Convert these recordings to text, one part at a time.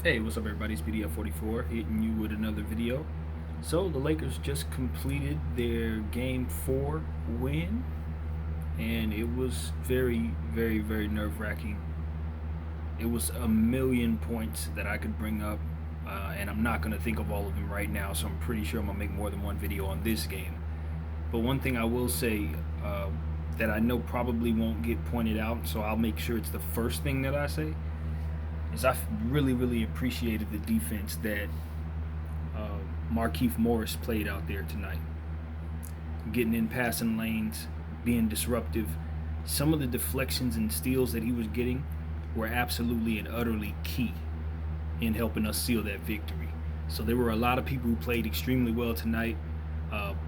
Hey, what's up everybody? It's PDF44 hitting you with another video. So the Lakers just completed their game 4 win, and it was very nerve-wracking. It was a million points that I could bring up, and I'm not going to think of all of them right now, so I'm pretty sure I'm going to make more than one video on this game. But one thing I will say that I know probably won't get pointed out, so I'll make sure it's the first thing that I say, is I really appreciated the defense that Monte Morris played out there tonight. Getting in passing lanes, being disruptive. Some of the deflections and steals that he was getting were absolutely and utterly key in helping us seal that victory. So there were a lot of people who played extremely well tonight,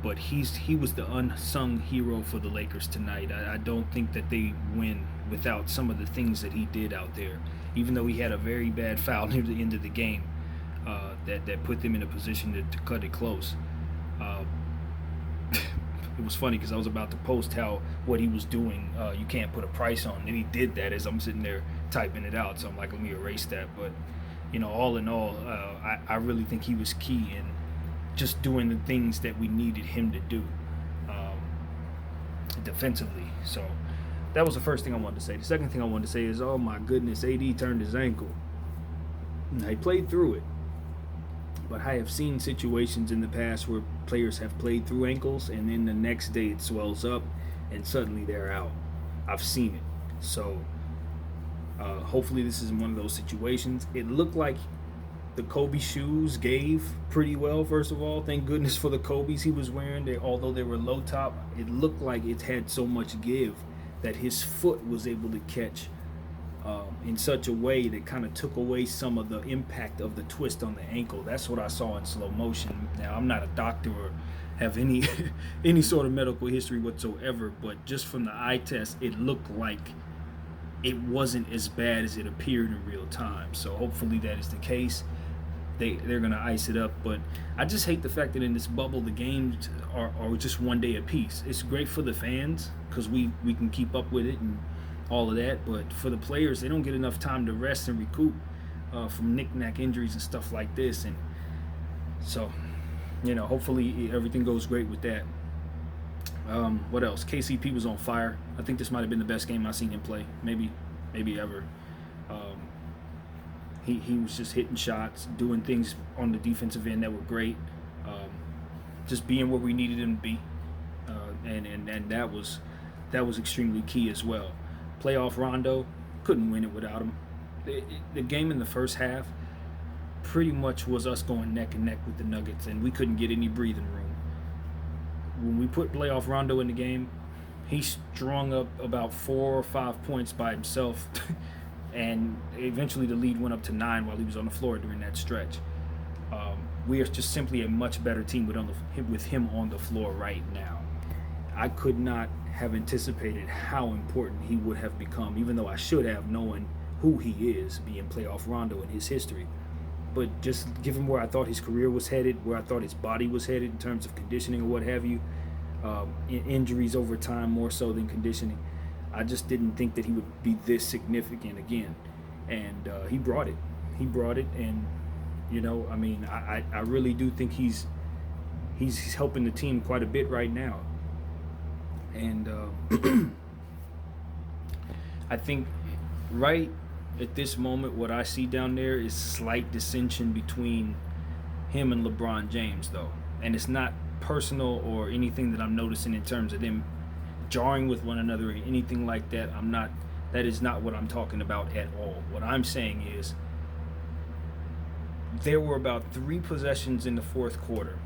but he was the unsung hero for the Lakers tonight. I don't think that they win without some of the things that he did out there. Even though he had a very bad foul near the end of the game, that put them in a position to cut it close. It was funny because I was about to post how what he was doing, you can't put a price on, and he did that as I'm sitting there typing it out. So I'm like, let me erase that. But all in all, I really think he was key in just doing the things that we needed him to do defensively. So that was the first thing I wanted to say. The second thing I wanted to say is, oh my goodness, AD turned his ankle. Now, he played through it, but I have seen situations in the past where players have played through ankles and then the next day it swells up and suddenly they're out. I've seen it. So hopefully this isn't one of those situations. It looked like the Kobe shoes gave pretty well, first of all. Thank goodness for the Kobe's he was wearing. Although they were low top, it looked like it had so much give that his foot was able to catch in such a way that kind of took away some of the impact of the twist on the ankle. That's what I saw in slow motion. Now, I'm not a doctor or have any any sort of medical history whatsoever, but just from the eye test, it looked like it wasn't as bad as it appeared in real time. So hopefully that is the case. They're going to ice it up. But I just hate the fact that in this bubble, the games are just one day apiece. It's great for the fans because we can keep up with it and all of that. But for the players, they don't get enough time to rest and recoup from knick-knack injuries and stuff like this. And so, hopefully everything goes great with that. What else? KCP was on fire. I think this might have been the best game I've seen him play. Maybe ever. He was just hitting shots, doing things on the defensive end that were great, just being where we needed him to be, and that was extremely key as well. Playoff Rondo, couldn't win it without him. The game in the first half pretty much was us going neck and neck with the Nuggets, and we couldn't get any breathing room. When we put playoff Rondo in the game, he strung up about 4 or 5 points by himself. And eventually the lead went up to 9 while he was on the floor during that stretch. We are just simply a much better team with him on the floor right now. I could not have anticipated how important he would have become, even though I should have, known who he is, being playoff Rondo in his history. But just given where I thought his career was headed, where I thought his body was headed in terms of conditioning or what have you, injuries over time more so than conditioning, I just didn't think that he would be this significant again, and he brought it. And I really do think he's helping the team quite a bit right now. And I think right at this moment, what I see down there is slight dissension between him and LeBron James, though, and it's not personal or anything that I'm noticing in terms of them jarring with one another or anything like that. That is not what I'm talking about at all. What I'm saying is there were about 3 possessions in the fourth quarter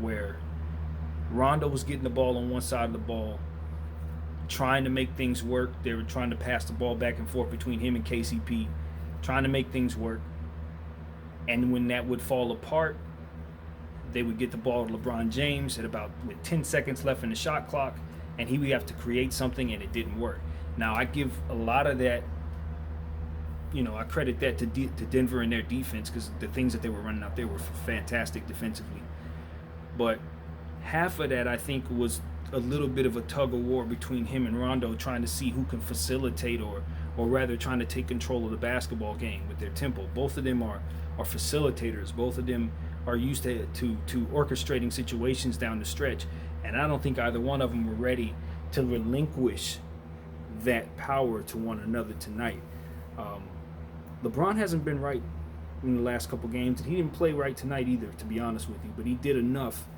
where Rondo was getting the ball on one side of the ball, trying to make things work. They were trying to pass the ball back and forth between him and KCP, trying to make things work. And when that would fall apart, they would get the ball to LeBron James with 10 seconds left in the shot clock, and he would have to create something, and it didn't work. Now, I give a lot of that, I credit that to Denver and their defense, because the things that they were running out there were fantastic defensively. But half of that, I think, was a little bit of a tug of war between him and Rondo, trying to see who can facilitate or or rather trying to take control of the basketball game with their tempo. Both of them are facilitators. Both of them are used to orchestrating situations down the stretch, and I don't think either one of them were ready to relinquish that power to one another tonight. LeBron hasn't been right in the last couple games, and he didn't play right tonight either, to be honest with you, but he did enough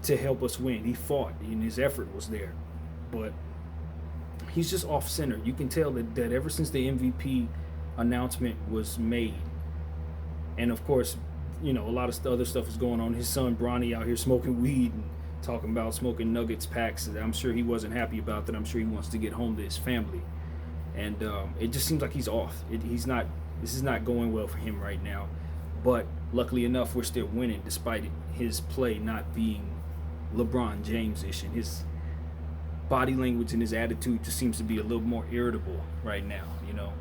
to help us win. He fought, and his effort was there, but he's just off center. You can tell that ever since the MVP announcement was made, and of course, a lot of other stuff is going on. His son Bronny out here smoking weed and talking about smoking Nuggets packs. I'm sure he wasn't happy about that. I'm sure he wants to get home to his family, and it just seems like he's off. He's not. This is not going well for him right now. But luckily enough, we're still winning despite his play not being LeBron James-ish, and his body language and his attitude just seems to be a little more irritable right now,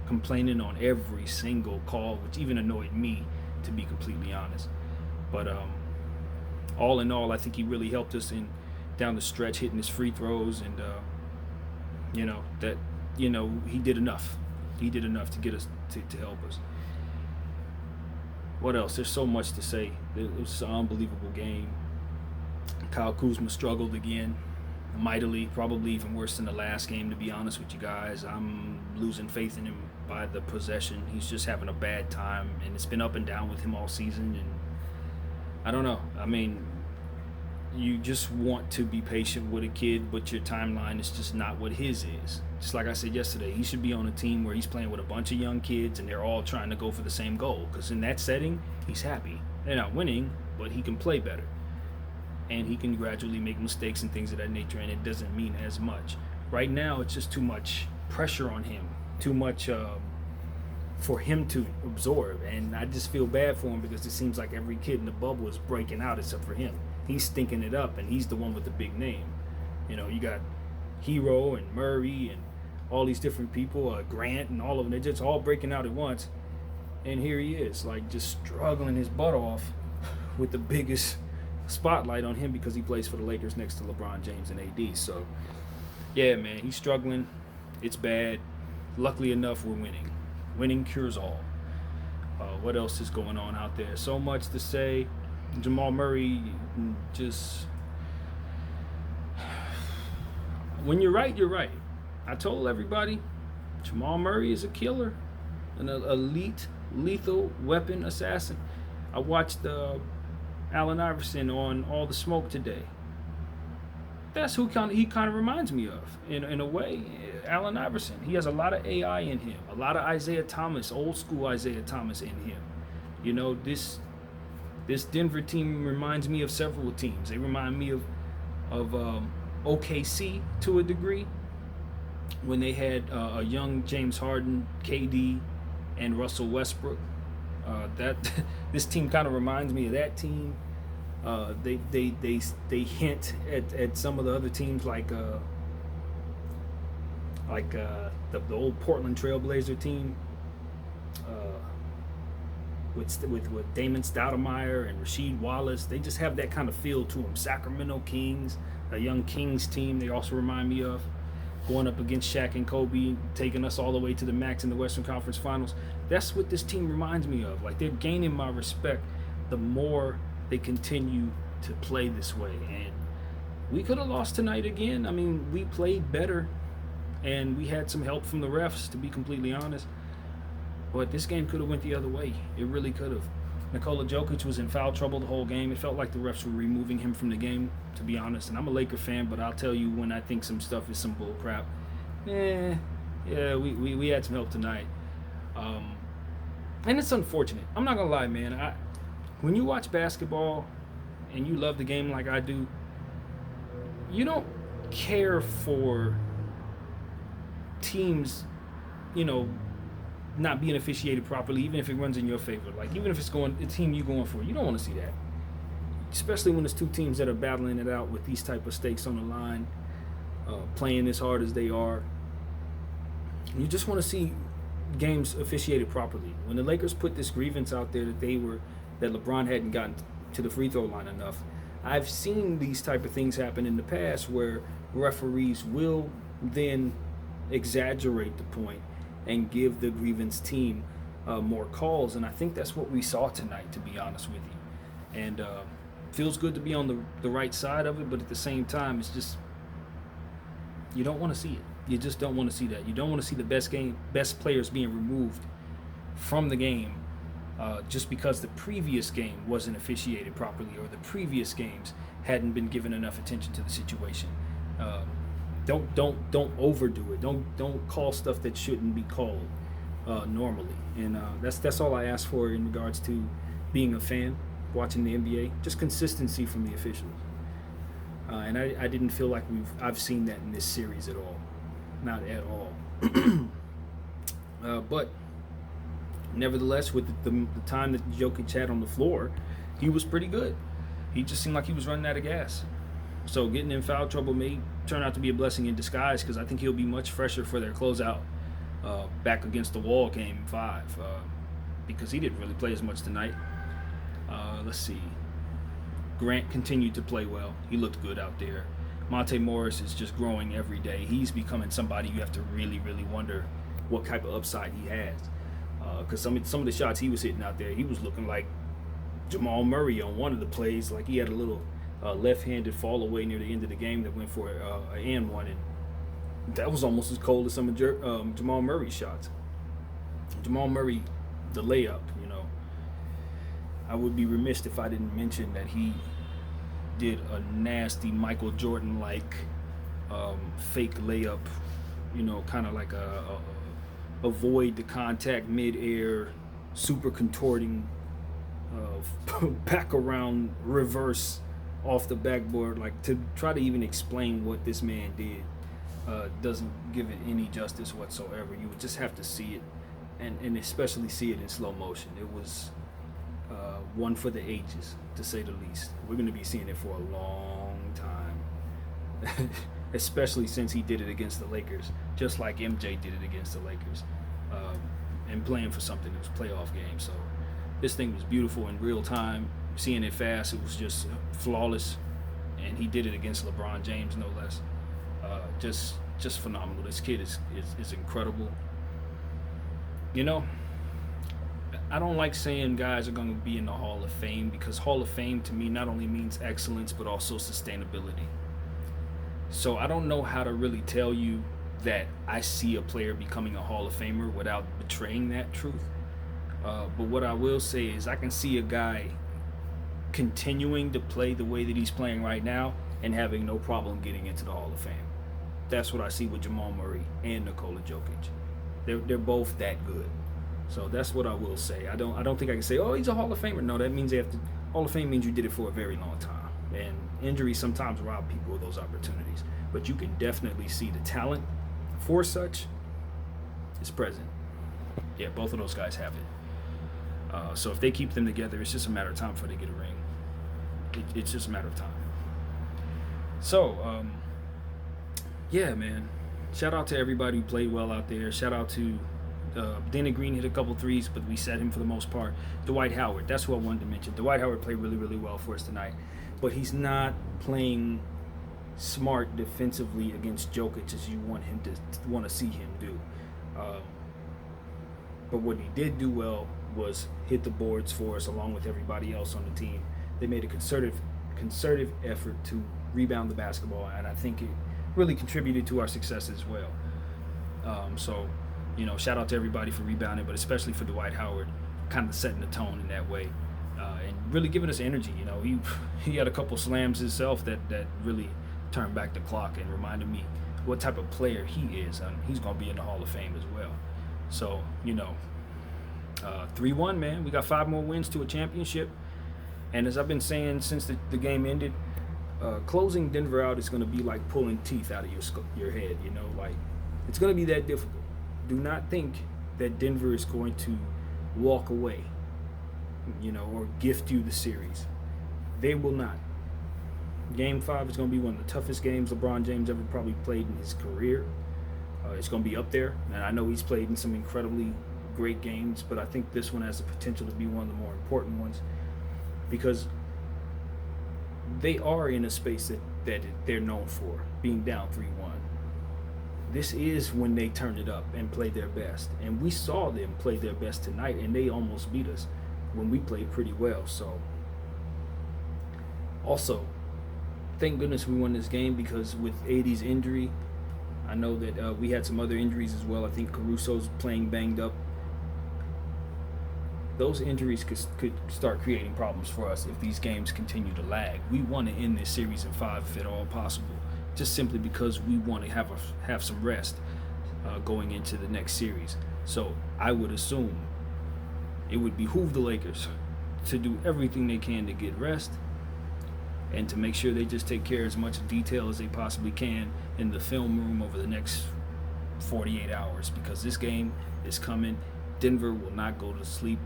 complaining on every single call, which even annoyed me, to be completely honest. But all in all, I think he really helped us in down the stretch, hitting his free throws, and he did enough. He did enough to get us to help us. What else? There's so much to say. It was an unbelievable game. Kyle Kuzma struggled again, mightily, probably even worse than the last game, to be honest with you guys. I'm losing faith in him by the possession. He's just having a bad time, and it's been up and down with him all season, and I don't know. I mean, you just want to be patient with a kid, but your timeline is just not what his is. Just like I said yesterday, he should be on a team where he's playing with a bunch of young kids and they're all trying to go for the same goal, because in that setting, he's happy. They're not winning, but he can play better. And he can gradually make mistakes and things of that nature, and it doesn't mean as much. Right now, it's just too much pressure on him, too much for him to absorb, and I just feel bad for him because it seems like every kid in the bubble is breaking out except for him. He's stinking it up, and he's the one with the big name. You got Hero and Murray and all these different people, Grant and all of them. They're just all breaking out at once, and here he is, like, just struggling his butt off with the biggest spotlight on him because he plays for the Lakers next to LeBron James and AD. So, yeah, man, he's struggling. It's bad. Luckily enough, we're winning. Winning cures all. What else is going on out there? So much to say. Jamal Murray, just... When you're right, you're right. I told everybody, Jamal Murray is a killer. An elite, lethal weapon assassin. I watched Allen Iverson on All the Smoke today. That's who he kind of reminds me of, in a way. Allen Iverson. He has a lot of AI in him, a lot of Isaiah Thomas, old school Isaiah Thomas in him. This Denver team reminds me of several teams. They remind me of OKC to a degree, when they had a young James Harden, KD, and Russell Westbrook. This team kind of reminds me of that team. They hint at some of the other teams like the old Portland Trailblazer team with Damon Stoudemire and Rasheed Wallace. They just have that kind of feel to them. Sacramento Kings, a young Kings team, they also remind me of, going up against Shaq and Kobe, taking us all the way to the max in the Western Conference Finals. That's what this team reminds me of. Like, they're gaining my respect the more they continue to play this way. And we could have lost tonight again. I mean, we played better, and we had some help from the refs, to be completely honest. But this game could have went the other way. It really could have. Nikola Jokic was in foul trouble the whole game. It felt like the refs were removing him from the game, to be honest. And I'm a Laker fan, but I'll tell you when I think some stuff is some bull crap. Yeah, we had some help tonight. And it's unfortunate. I'm not going to lie, man. When you watch basketball and you love the game like I do, you don't care for teams, not being officiated properly, even if it runs in your favor. Like, even if it's the team you're going for, you don't want to see that. Especially when it's two teams that are battling it out with these type of stakes on the line, playing as hard as they are. You just want to see games officiated properly. When the Lakers put this grievance out there that LeBron hadn't gotten to the free throw line enough, I've seen these type of things happen in the past where referees will then exaggerate the point and give the grievance team more calls. And I think that's what we saw tonight, to be honest with you. And feels good to be on the right side of it, but at the same time, it's just, you don't want to see it. You just don't want to see that. You don't want to see the best players being removed from the game just because the previous game wasn't officiated properly, or the previous games hadn't been given enough attention to the situation. Don't overdo it. Don't call stuff that shouldn't be called normally. And that's all I ask for in regards to being a fan, watching the NBA. Just consistency from the officials. And I didn't feel like I've seen that in this series at all. Not at all. But nevertheless, with the time that Jokic had on the floor, he was pretty good. He just seemed like he was running out of gas. So getting in foul trouble may turn out to be a blessing in disguise, because I think he'll be much fresher for their closeout back against the wall game 5, because he didn't really play as much tonight. Let's see. Grant continued to play well. He looked good out there. Monte Morris is just growing every day. He's becoming somebody you have to really, really wonder what type of upside he has. Because some of the shots he was hitting out there, he was looking like Jamal Murray on one of the plays. Like he had a little left-handed fall away near the end of the game that went for an and one, and that was almost as cold as some of Jamal Murray's shots. Jamal Murray, the layup, I would be remiss if I didn't mention that he did a nasty Michael Jordan-like fake layup, kind of like a avoid the contact mid-air, super contorting, back around reverse off the backboard. Like, to try to even explain what this man did doesn't give it any justice whatsoever. You would just have to see it, and especially see it in slow motion. It was one for the ages, to say the least. We're going to be seeing it for a long time, especially since he did it against the Lakers, just like MJ did it against the Lakers, and playing for something. It was a playoff game, so this thing was beautiful in real time. Seeing it fast, it was just flawless, and he did it against LeBron James, no less. Just phenomenal. This kid is incredible. I don't like saying guys are going to be in the Hall of Fame, because Hall of Fame to me not only means excellence but also sustainability. So I don't know how to really tell you that I see a player becoming a Hall of Famer without betraying that truth. But what I will say is I can see a guy continuing to play the way that he's playing right now and having no problem getting into the Hall of Fame. That's what I see with Jamal Murray and Nikola Jokic. They're both that good. So that's what I will say. I don't think I can say, oh, he's a Hall of Famer. No, that means Hall of Fame means you did it for a very long time. And injuries sometimes rob people of those opportunities. But you can definitely see the talent for such is present. Yeah, both of those guys have it. So if they keep them together, it's just a matter of time before they get a ring. It's just a matter of time. So, yeah, man. Shout out to everybody who played well out there. Shout out to Danny Green hit a couple threes, but we set him for the most part. Dwight Howard, that's who I wanted to mention. Dwight Howard played really, really well for us tonight, but he's not playing smart defensively against Jokic as you want to see him do. But what he did do well was hit the boards for us along with everybody else on the team. They made a concerted effort to rebound the basketball, and I think it really contributed to our success as well. So, shout out to everybody for rebounding, but especially for Dwight Howard, kind of setting the tone in that way, and really giving us energy. He had a couple slams himself that really turned back the clock and reminded me what type of player he is, and he's going to be in the Hall of Fame as well. So, 3-1, man. We got 5 more wins to a championship. And as I've been saying since the game ended, closing Denver out is going to be like pulling teeth out of your head. Like, it's going to be that difficult. Do not think that Denver is going to walk away, or gift you the series. They will not. Game 5 is going to be one of the toughest games LeBron James ever probably played in his career. It's going to be up there, and I know he's played in some incredibly great games, but I think this one has the potential to be one of the more important ones, because they are in a space that they're known for, being down 3-1. this is when they turned it up and played their best. And we saw them play their best tonight, and they almost beat us when we played pretty well. So, also, thank goodness we won this game, because with AD's injury, I know that we had some other injuries as well. I think Caruso's playing banged up. Those injuries could start creating problems for us if these games continue to lag. We want to end this series in 5 if at all possible, just simply because we want to have some rest going into the next series. So I would assume it would behoove the Lakers to do everything they can to get rest and to make sure they just take care of as much detail as they possibly can in the film room over the next 48 hours, because this game is coming. Denver will not go to sleep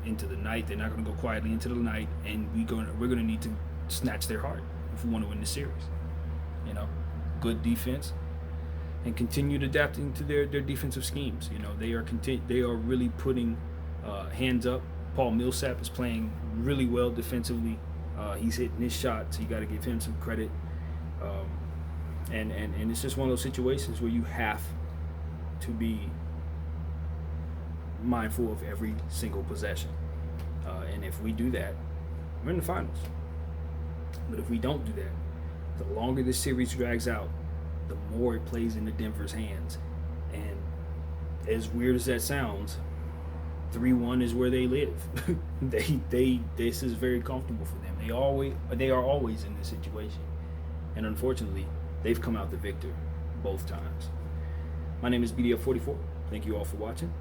into the night. They're not going to go quietly into the night, and we're going to need to snatch their heart if we want to win the series. You know, good defense, and continued adapting to their defensive schemes. You know, they are really putting hands up. Paul Millsap is playing really well defensively. He's hitting his shot, so you got to give him some credit. And it's just one of those situations where you have to be mindful of every single possession. And if we do that, we're in the finals. But if we don't do that, the longer this series drags out, the more it plays into Denver's hands. And as weird as that sounds, 3-1 is where they live. This is very comfortable for them. They are always in this situation. And unfortunately, they've come out the victor both times. My name is BDF44. Thank you all for watching.